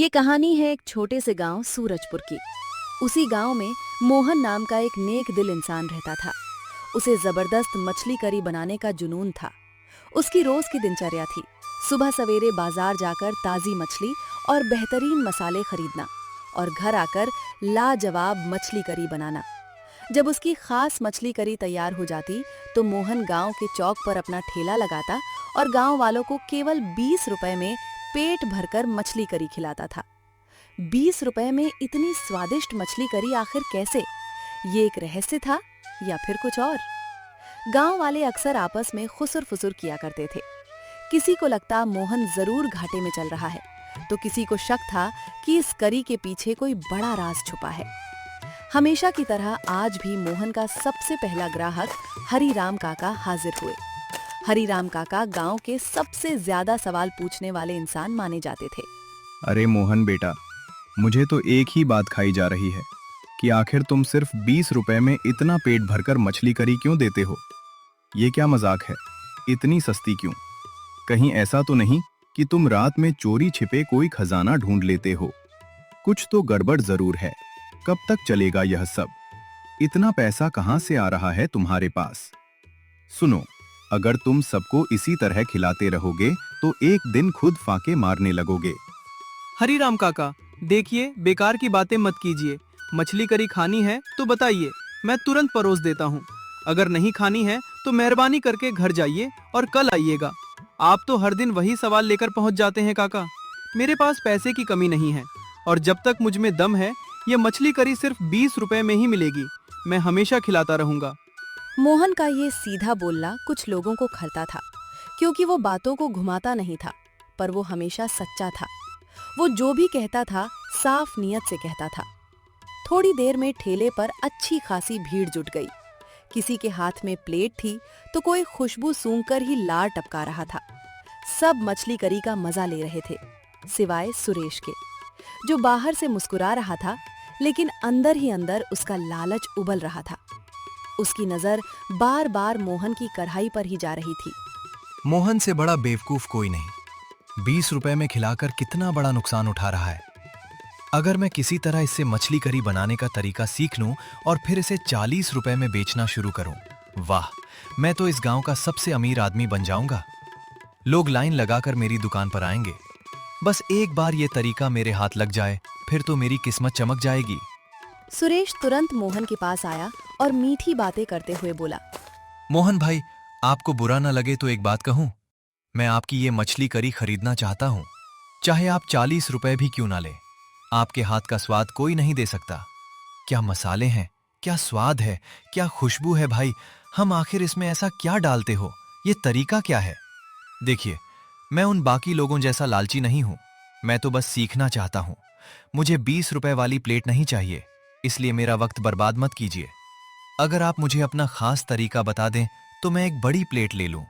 ये कहानी है एक छोटे से गांव सूरजपुर की। उसी गांव में मोहन नाम का एक नेक दिल इंसान रहता था। उसे जबरदस्त मछली करी बनाने का जुनून था। उसकी रोज की दिनचर्या थी सुबह सवेरे बाजार जाकर ताजी मछली और बेहतरीन मसाले खरीदना और घर आकर लाजवाब मछली करी बनाना। जब उसकी खास मछली करी तैयार हो जाती तो मोहन गांव के चौक पर अपना ठेला लगाता और गांव वालों को केवल 20 रुपए में पेट भरकर मछली करी खिलाता था। 20 रुपए में इतनी स्वादिष्ट मछली करी आखिर कैसे? ये एक रहस्य था या फिर कुछ और? गांव वाले अक्सर आपस में खुसुर फुसुर किया करते थे। किसी को लगता मोहन जरूर घाटे में चल रहा है, तो किसी को शक था कि इस करी के पीछे कोई बड़ा राज छुपा है। हमेशा की तरह आज भी मोहन का सबसे पहला ग्राहक हरिराम काका हाजिर हुए। हरिराम काका गांव के सबसे ज्यादा सवाल पूछने वाले इंसान माने जाते थे। अरे मोहन बेटा, मुझे तो एक ही बात खाई जा रही है कि आखिर तुम सिर्फ 20 रुपए में इतना पेट भरकर मछली करी क्यों देते हो? ये क्या मजाक है? इतनी सस्ती क्यों? कहीं ऐसा तो नहीं कि तुम रात में चोरी छिपे कोई खजाना ढूंढ लेते हो? कुछ तो गड़बड़ जरूर है। कब तक चलेगा यह सब? इतना पैसा कहां से आ रहा है तुम्हारे पास? सुनो, अगर तुम सबको इसी तरह खिलाते रहोगे तो एक दिन खुद फाके मारने लगोगे। हरिराम काका, देखिए, बेकार की बातें मत कीजिए। मछली करी खानी है तो बताइए, मैं तुरंत परोस देता हूँ। अगर नहीं खानी है तो मेहरबानी करके घर जाइए और कल आइएगा। आप तो हर दिन वही सवाल लेकर पहुँच जाते हैं काका। मेरे पास पैसे की कमी नहीं है और जब तक मुझ में दम है ये मछली करी सिर्फ 20 रुपए में ही मिलेगी। मैं हमेशा खिलाता रहूंगा। मोहन का ये सीधा बोलना कुछ लोगों को खलता था, क्योंकि वो बातों को घुमाता नहीं था, पर वो हमेशा सच्चा था। वो जो भी कहता था साफ नीयत से कहता था। थोड़ी देर में ठेले पर अच्छी खासी भीड़ जुट गई। किसी के हाथ में प्लेट थी तो कोई खुशबू सूंघकर ही लार टपका रहा था। सब मछली करी का मजा ले रहे थे, सिवाय सुरेश के, जो बाहर से मुस्कुरा रहा था लेकिन अंदर ही अंदर उसका लालच उबल रहा था। उसकी नजर बार बार मोहन की कढ़ाई पर ही जा रही थी। मोहन से बड़ा बेवकूफ कोई नहीं। 20 रुपए में खिलाकर कितना बड़ा नुकसान उठा रहा है। अगर मैं किसी तरह इससे मछली करी बनाने का तरीका सीख लूं और फिर इसे 40 रुपए में बेचना शुरू करूं, वाह, मैं तो इस गांव का सबसे अमीर आदमी बन जाऊंगा। लोग लाइन लगाकर मेरी दुकान पर आएंगे। बस एक बार ये तरीका मेरे हाथ लग जाए, फिर तो मेरी किस्मत चमक जाएगी। सुरेश तुरंत मोहन के पास आया और मीठी बातें करते हुए बोला, मोहन भाई, आपको बुरा ना लगे तो एक बात कहूं? मैं आपकी ये मछली करी खरीदना चाहता हूं, चाहे आप 40 रुपए भी क्यों ना ले। आपके हाथ का स्वाद कोई नहीं दे सकता। क्या मसाले हैं, क्या स्वाद है, क्या खुशबू है भाई। हम आखिर इसमें ऐसा क्या डालते हो? ये तरीका क्या है? देखिए, मैं उन बाकी लोगों जैसा लालची नहीं हूं। मैं तो बस सीखना चाहता हूं। मुझे 20 रुपए वाली प्लेट नहीं चाहिए, इसलिए मेरा वक्त बर्बाद मत कीजिए। अगर आप मुझे अपना खास तरीका बता दें तो मैं एक बड़ी प्लेट ले लूं।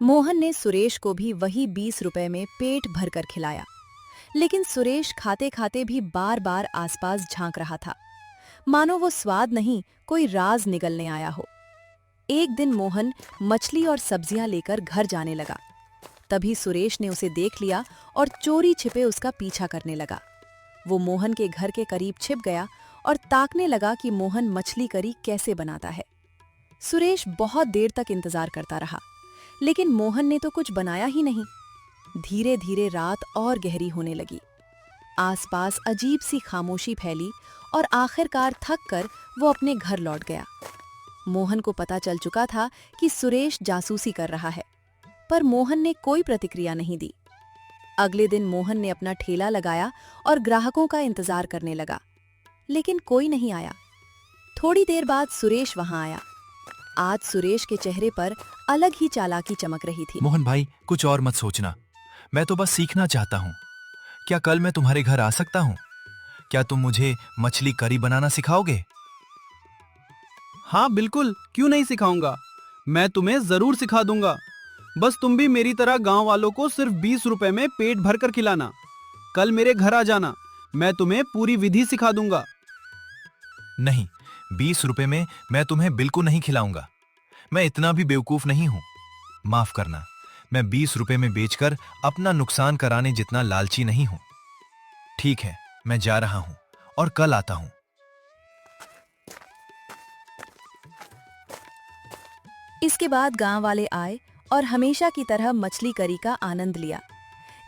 मोहन ने सुरेश को भी वही 20 रुपए में पेट भरकर खिलाया, लेकिन सुरेश खाते खाते भी बार बार आसपास झांक रहा था, मानो वो स्वाद नहीं कोई राज निगलने आया हो। एक दिन मोहन मछली और सब्जियां लेकर घर जाने लगा। तभी सुरेश ने उसे देख लिया और चोरी छिपे उसका पीछा करने लगा। वो मोहन के घर के करीब छिप गया और ताकने लगा कि मोहन मछली करी कैसे बनाता है। सुरेश बहुत देर तक इंतजार करता रहा, लेकिन मोहन ने तो कुछ बनाया ही नहीं। धीरे धीरे रात और गहरी होने लगी। आसपास अजीब सी खामोशी फैली और आखिरकार थक कर वो अपने घर लौट गया। मोहन को पता चल चुका था कि सुरेश जासूसी कर रहा है, पर मोहन ने कोई प्रतिक्रिया नहीं दी। अगले दिन मोहन ने अपना ठेला लगाया और ग्राहकों का इंतजार करने लगा, लेकिन कोई नहीं आया। थोड़ी देर बाद सुरेश वहां आया। आज सुरेश के चेहरे पर अलग ही चालाकी चमक रही थी। मोहन भाई, कुछ और मत सोचना। मैं तो बस सीखना चाहता हूं। क्या कल मैं तुम्हारे घर आ सकता हूं? क्या तुम मुझे मछली करी बनाना सिखाओगे? हाँ बिल्कुल, क्यों नहीं सिखाऊंगा। मैं तुम्हें जरूर सिखा दूंगा। बस तुम भी मेरी तरह गांव वालों को सिर्फ 20 रुपए में पेट भर कर खिलाना। कल मेरे घर आ जाना, मैं तुम्हें पूरी विधि सिखा दूंगा। नहीं, 20 रुपए में मैं तुम्हें बिल्कुल नहीं खिलाऊंगा। मैं इतना भी बेवकूफ नहीं हूं। माफ करना, मैं 20 रुपए में बेचकर अपना नुकसान कराने जितना लालची नहीं हूं। ठीक है, मैं जा रहा हूं और कल आता हूं। इसके बाद गांव वाले आए और हमेशा की तरह मछली करी का आनंद लिया।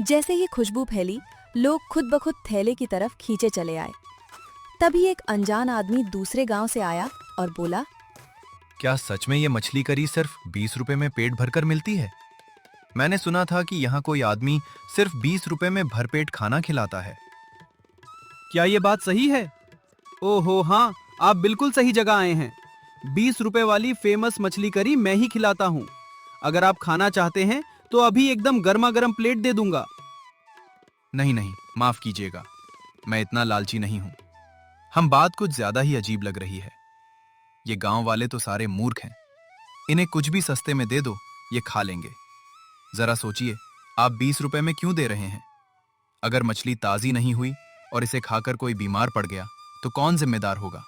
जैसे ही खुशबू फैली, लोग खुद ब खुद थैले की तरफ खींचे चले आए। तभी एक अनजान आदमी दूसरे गांव से आया और बोला, क्या सच में ये मछली करी सिर्फ 20 रुपए में पेट भरकर मिलती है? मैंने सुना था कि यहाँ कोई आदमी सिर्फ 20 रुपए में भरपेट खाना खिलाता है। क्या ये बात सही है? ओहो हाँ, आप बिल्कुल सही जगह आए हैं। 20 रुपए वाली फेमस मछली करी मैं ही खिलाता हूँ। अगर आप खाना चाहते हैं तो अभी एकदम गर्मा गर्म प्लेट दे दूंगा। नहीं नहीं, माफ कीजिएगा, मैं इतना लालची नहीं हूं। हम बात कुछ ज्यादा ही अजीब लग रही है। ये गांव वाले तो सारे मूर्ख हैं। इन्हें कुछ भी सस्ते में दे दो, ये खा लेंगे। जरा सोचिए, आप 20 रुपए में क्यों दे रहे हैं? अगर मछली ताजी नहीं हुई और इसे खाकर कोई बीमार पड़ गया तो कौन जिम्मेदार होगा?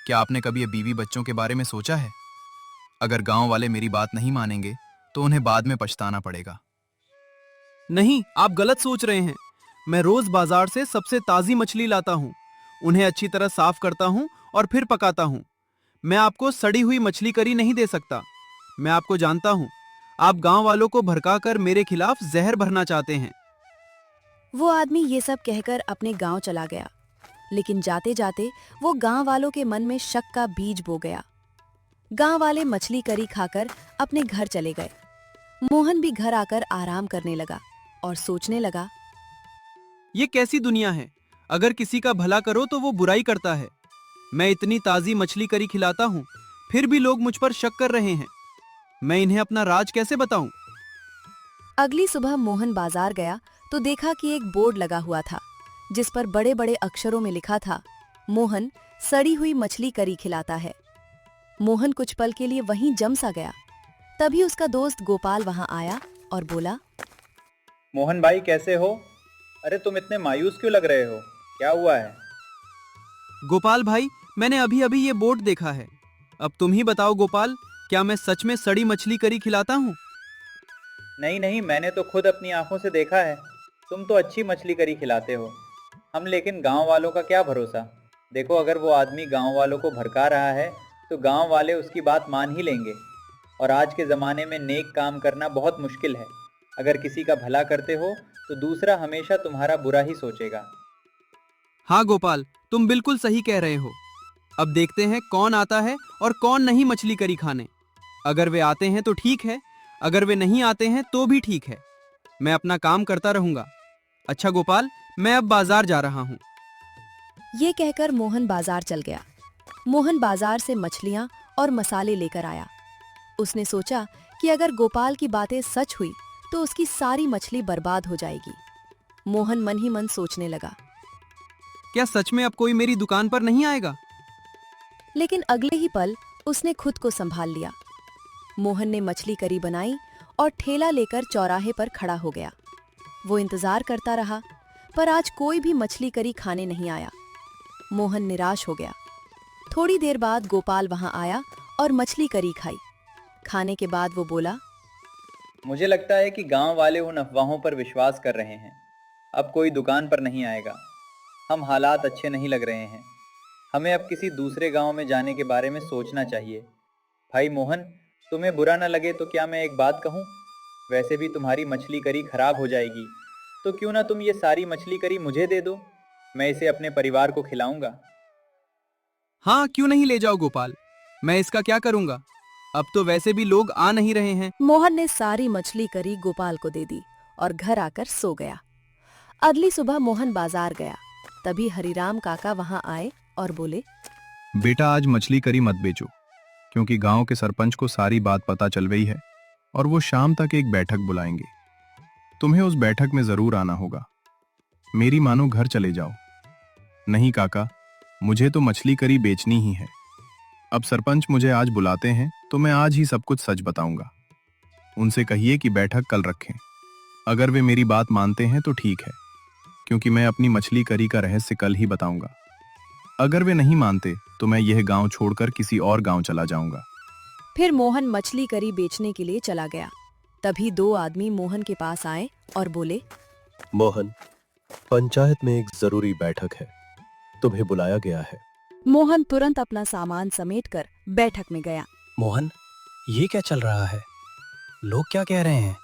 क्या आपने कभी ये बीवी बच्चों के बारे में सोचा है? अगर गांव वाले मेरी बात नहीं मानेंगे तो उन्हें बाद में पछताना पड़ेगा। नहीं, आप गलत सोच रहे हैं। मैं रोज बाजार से सबसे ताजी मछली लाता हूँ, उन्हें अच्छी तरह साफ करता हूँ और फिर पकाता हूँ। मैं आपको सड़ी हुई मछली करी नहीं दे सकता। मैं आपको जानता हूँ, आप गांव वालों को भड़काकर मेरे खिलाफ जहर भरना चाहते हैं। वो आदमी ये सब कहकर अपने गांव चला गया। लेकिन जाते जाते वो गांव वालों के मन में शक का बीज बो गया। गांव वाले मछली करी खाकर अपने घर चले गए। मोहन भी घर आकर आराम करने लगा और सोचने लगा, ये कैसी दुनिया है? अगर किसी का भला करो तो वो बुराई करता है। मैं इतनी ताजी मछली करी खिलाता हूँ, फिर भी लोग मुझ पर शक कर रहे हैं। मैं इन्हें अपना राज कैसे बताऊं? अगली सुबह मोहन बाजार गया तो देखा कि एक बोर्ड लगा हुआ था जिस पर बड़े बड़े अक्षरों में लिखा था, मोहन सड़ी हुई मछली करी खिलाता है। मोहन कुछ पल के लिए वहीं जम सा गया। तभी उसका दोस्त गोपाल वहां आया और बोला, मोहन भाई कैसे हो? अरे तुम इतने मायूस क्यों लग रहे हो? क्या हुआ है? गोपाल भाई, मैंने अभी अभी ये बोर्ड देखा है। अब तुम ही बताओ गोपाल, क्या मैं सच में सड़ी मछली करी खिलाता हूँ? नहीं नहीं, मैंने तो खुद अपनी आंखों से देखा है। तुम तो अच्छी मछली करी खिलाते हो। हम लेकिन गांव वालों का क्या भरोसा? देखो, अगर वो आदमी गांव वालों को भड़का रहा है तो गांव वाले उसकी बात मान ही लेंगे। और आज के ज़माने में नेक काम करना बहुत मुश्किल है। अगर किसी का भला करते हो तो दूसरा हमेशा तुम्हारा बुरा ही सोचेगा। हाँ गोपाल, तुम बिल्कुल सही कह रहे हो। अब देखते हैं कौन आता है और कौन नहीं मछली करी खाने। अगर वे आते हैं तो ठीक है, अगर वे नहीं आते हैं तो भी ठीक है। मैं अपना काम करता रहूंगा। अच्छा गोपाल, मैं अब बाजार जा रहा हूँ। ये कहकर मोहन बाजार चल गया। मोहन बाजार से मछलियां और मसाले लेकर आया। उसने सोचा कि अगर गोपाल की बातें सच हुई तो उसकी सारी मछली बर्बाद हो जाएगी। मोहन मन ही मन सोचने लगा। क्या सच में अब कोई मेरी दुकान पर नहीं आएगा? लेकिन अगले ही पल उसने खुद को संभाल लिया। मोहन ने मछली करी बनाई और ठेला लेकर चौराहे पर खड़ा हो गया। वो इंतजार करता रहा, पर आज कोई भी मछली करी खाने नहीं आया। मोहन निराश हो गया। थोड़ी देर बाद गोपाल वहां आया और मछली करी खाई। खाने के बाद वो बोला, मुझे लगता है कि गांव वाले उन अफवाहों पर विश्वास कर रहे हैं। अब कोई दुकान पर नहीं आएगा। हम हालात अच्छे नहीं लग रहे हैं। हमें अब किसी दूसरे गांव में जाने के बारे में सोचना चाहिए। भाई मोहन, तुम्हें बुरा न लगे तो क्या मैं एक बात कहूं? वैसे भी तुम्हारी मछली करी खराब हो जाएगी, तो क्यों ना तुम ये सारी मछली करी मुझे दे दो। मैं इसे अपने परिवार को खिलाऊंगा। हाँ, क्यों नहीं, ले जाओ गोपाल। मैं इसका क्या करूंगा? अब तो वैसे भी लोग आ नहीं रहे हैं। मोहन ने सारी मछली करी गोपाल को दे दी और घर आकर सो गया। अगली सुबह मोहन बाजार गया। तभी हरिराम काका वहां आए और बोले, बेटा, आज मछली करी मत बेचो, क्योंकि गांव के सरपंच को सारी बात पता चल गई है और वो शाम तक एक बैठक बुलाएंगे। तुम्हें उस बैठक में जरूर आना होगा। मेरी मानो घर चले जाओ। नहीं काका, मुझे तो मछली करी बेचनी ही है। अब सरपंच मुझे आज बुलाते हैं तो मैं आज ही सब कुछ सच बताऊंगा। उनसे कहिए कि बैठक कल रखें। अगर वे मेरी बात मानते हैं तो ठीक है, क्योंकि मैं अपनी मछली करी का रहस्य कल ही बताऊंगा। अगर वे नहीं मानते तो मैं यह गांव छोड़कर किसी और गांव चला जाऊंगा। फिर मोहन मछली करी बेचने के लिए चला गया। तभी दो आदमी मोहन के पास आए और बोले, मोहन, पंचायत में एक जरूरी बैठक है, तुम्हें बुलाया गया है। मोहन तुरंत अपना सामान समेटकर बैठक में गया। मोहन, ये क्या चल रहा है? लोग क्या कह रहे हैं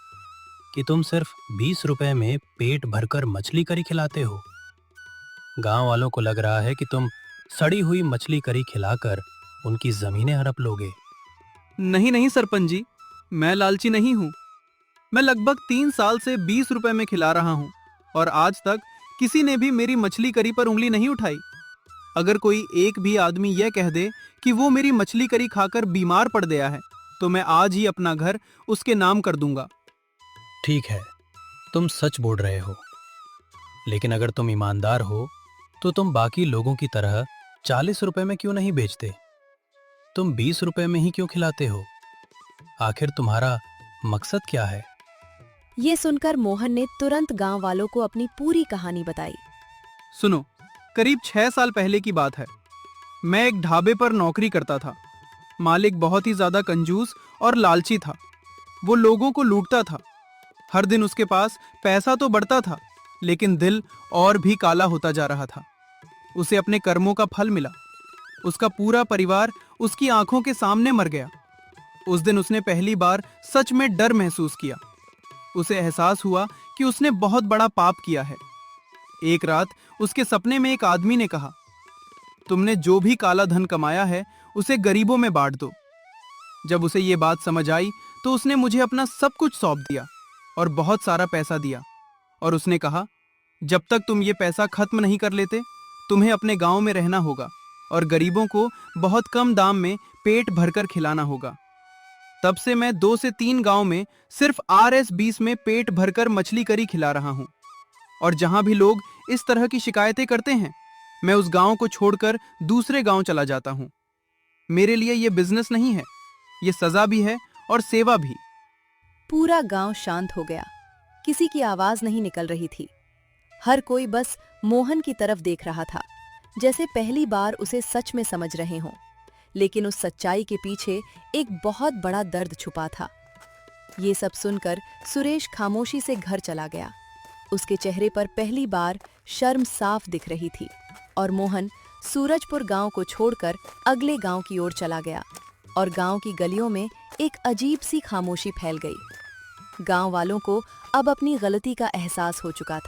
कि तुम सिर्फ 20 रुपए में पेट भरकर मछली करी खिलाते हो। गांव वालों को लग रहा है कि तुम सड़ी हुई मछली करी खिलाकर उनकी जमीनें हड़प लोगे। नहीं नहीं सरपंच जी, मैं लालची नहीं हूँ। मैं लगभग 3 साल से 20 रुपए में खिला रहा हूँ और आज तक किसी ने भी मेरी मछली करी पर उंगली नहीं उठाई। अगर कोई एक भी आदमी यह कह दे कि वो मेरी मछली करी खाकर बीमार पड़ गया है तो मैं आज ही अपना घर उसके नाम कर दूंगा। ठीक है, तुम सच बोल रहे हो, लेकिन अगर तुम ईमानदार हो तो तुम बाकी लोगों की तरह 40 रुपए में क्यों नहीं बेचते? तुम 20 रुपए में ही क्यों खिलाते हो? आखिर तुम्हारा मकसद क्या है? ये सुनकर मोहन ने तुरंत गांव वालों को अपनी पूरी कहानी बताई। सुनो, करीब 6 साल पहले की बात है। मैं एक ढाबे पर नौकरी करता था। मालिक बहुत ही ज्यादा कंजूस और लालची था। वो लोगों को लूटता था। हर दिन उसके पास पैसा तो बढ़ता था, लेकिन दिल और भी काला होता जा रहा था। उसे अपने कर्मों का फल मिला। उसका पूरा परिवार उसकी आंखों के सामने मर गया। उस दिन उसने पहली बार सच में डर महसूस किया। उसे एहसास हुआ कि उसने बहुत बड़ा पाप किया है। एक रात उसके सपने में एक आदमी ने कहा, तुमने जो भी काला धन कमाया है उसे गरीबों में बांट दो। जब उसे ये बात समझ आई तो उसने मुझे अपना सब कुछ सौंप दिया और बहुत सारा पैसा दिया। और उसने कहा, जब तक तुम ये पैसा खत्म नहीं कर लेते तुम्हें अपने गांव में रहना होगा और गरीबों को बहुत कम दाम में पेट भरकर खिलाना होगा। तब से मैं 2 से 3 गांव में सिर्फ RS20 में पेट भरकर मछली करी खिला रहा हूं। और जहां भी लोग इस तरह की शिकायतें करते हैं मैं उस गांव को छोड़कर दूसरे गांव चला जाता हूं। मेरे लिए ये बिजनेस नहीं है, ये सजा भी है और सेवा भी। पूरा गांव शांत हो गया। किसी की आवाज नहीं निकल रही थी। हर कोई बस मोहन की तरफ देख रहा था, जैसे पहली बार उसे सच में समझ रहे हों। लेकिन उस सच्चाई के पीछे एक बहुत बड़ा दर्द छुपा था। ये सब सुनकर सुरेश खामोशी से घर चला गया। उसके चेहरे पर पहली बार शर्म साफ दिख रही थी और मोहन सूरजपुर गांव को छोड़कर अगले गांव की ओर चला गया और गांव की गलियों में एक अजीब सी खामोशी फैल गई। गांव वालों को अब अपनी गलती का एहसास हो चुका था।